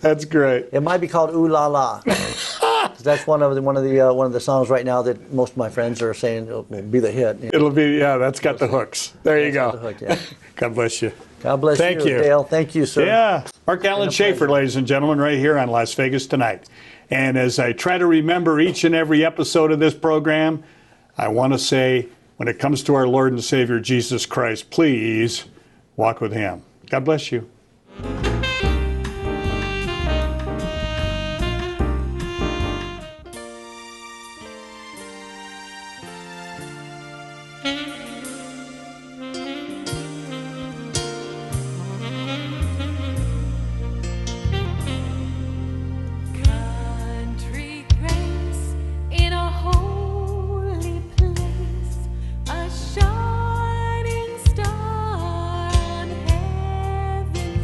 that's great. It might be called Ooh La La. That's one of the songs right now that most of my friends are saying will be the hit. It'll be, that's got the hooks. There you go. The hook, yeah. God bless you. God bless Thank you, Dale. Thank you, sir. Yeah, Mark Alan Shaffer, ladies and gentlemen, right here on Las Vegas Tonight. And as I try to remember each and every episode of this program, I want to say, when it comes to our Lord and Savior Jesus Christ, please walk with him. God bless you. Country grace in a holy place, a shining star on heaven's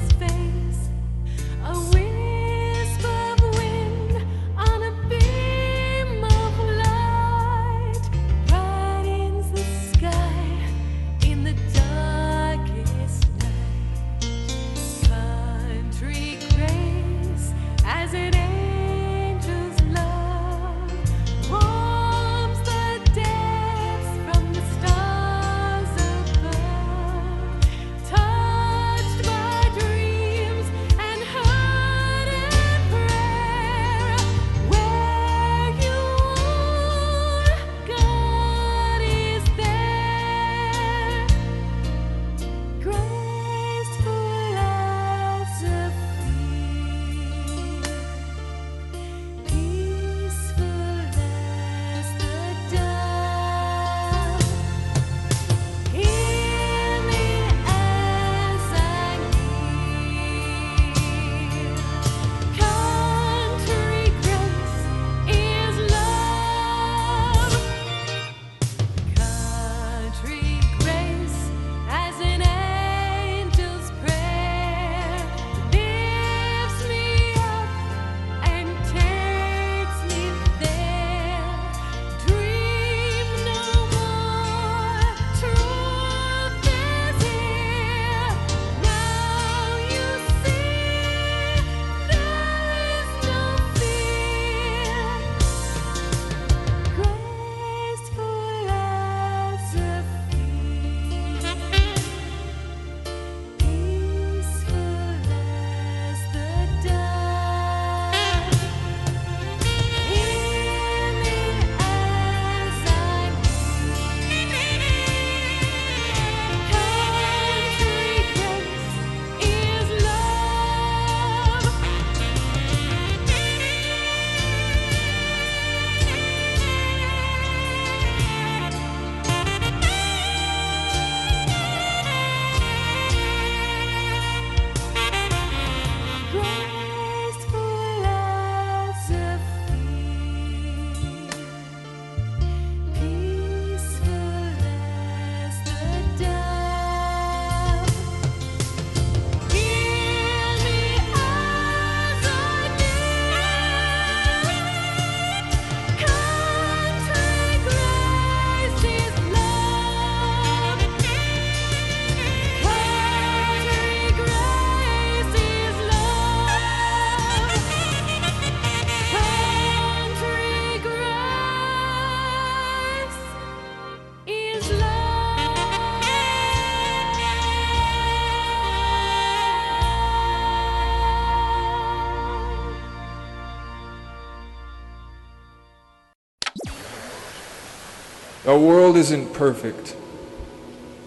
Our world isn't perfect.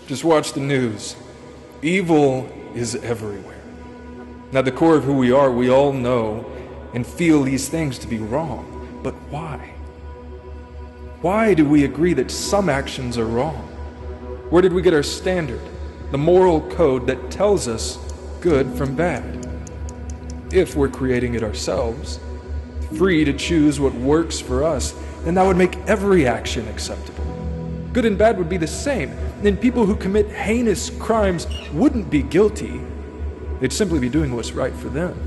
Just watch the news. Evil is everywhere. Now, at the core of who we are, we all know and feel these things to be wrong. But why? Why do we agree that some actions are wrong? Where did we get our standard, the moral code that tells us good from bad? If we're creating it ourselves, free to choose what works for us, then that would make every action acceptable. Good and bad would be the same. Then people who commit heinous crimes wouldn't be guilty. They'd simply be doing what's right for them.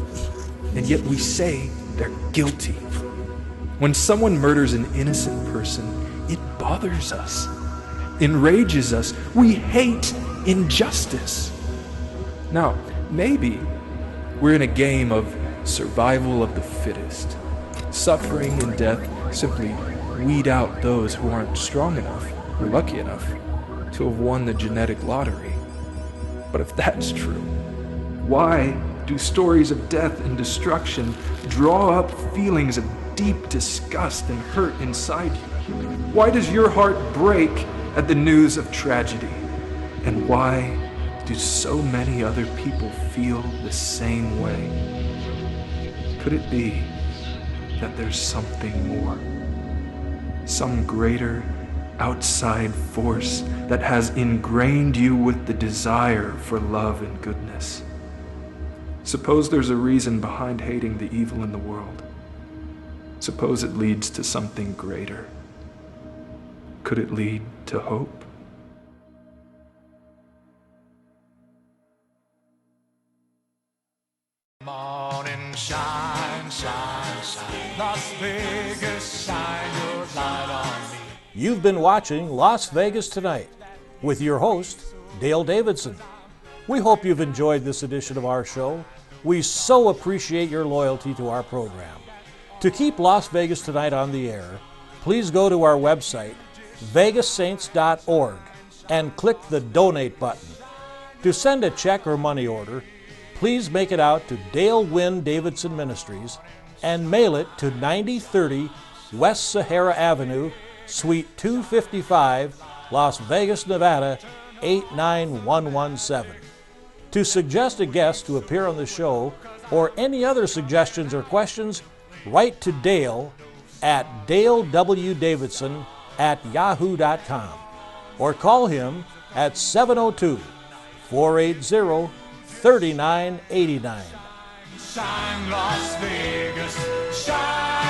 And yet we say they're guilty. When someone murders an innocent person, it bothers us, enrages us. We hate injustice. Now, maybe we're in a game of survival of the fittest. Suffering and death simply weed out those who aren't strong enough or lucky enough to have won the genetic lottery. But if that's true, why do stories of death and destruction draw up feelings of deep disgust and hurt inside you? Why does your heart break at the news of tragedy? And why do so many other people feel the same way? Could it be that there's something more? Some greater outside force that has ingrained you with the desire for love and goodness? Suppose there's a reason behind hating the evil in the world. Suppose it leads to something greater. Could it lead to hope? Morning shine, shine, shine. Las Vegas, shine your light on me. You've been watching Las Vegas Tonight with your host, Dale Davidson. We hope you've enjoyed this edition of our show. We so appreciate your loyalty to our program. To keep Las Vegas Tonight on the air, please go to our website, vegassaints.org, and click the Donate button. To send a check or money order, please make it out to Dale Wynn Davidson Ministries and mail it to 9030 West Sahara Avenue, Suite 255, Las Vegas, Nevada, 89117. To suggest a guest to appear on the show or any other suggestions or questions, write to Dale at dalewdavidson@yahoo.com or call him at 702-480-3989. Shine, Las Vegas, shine.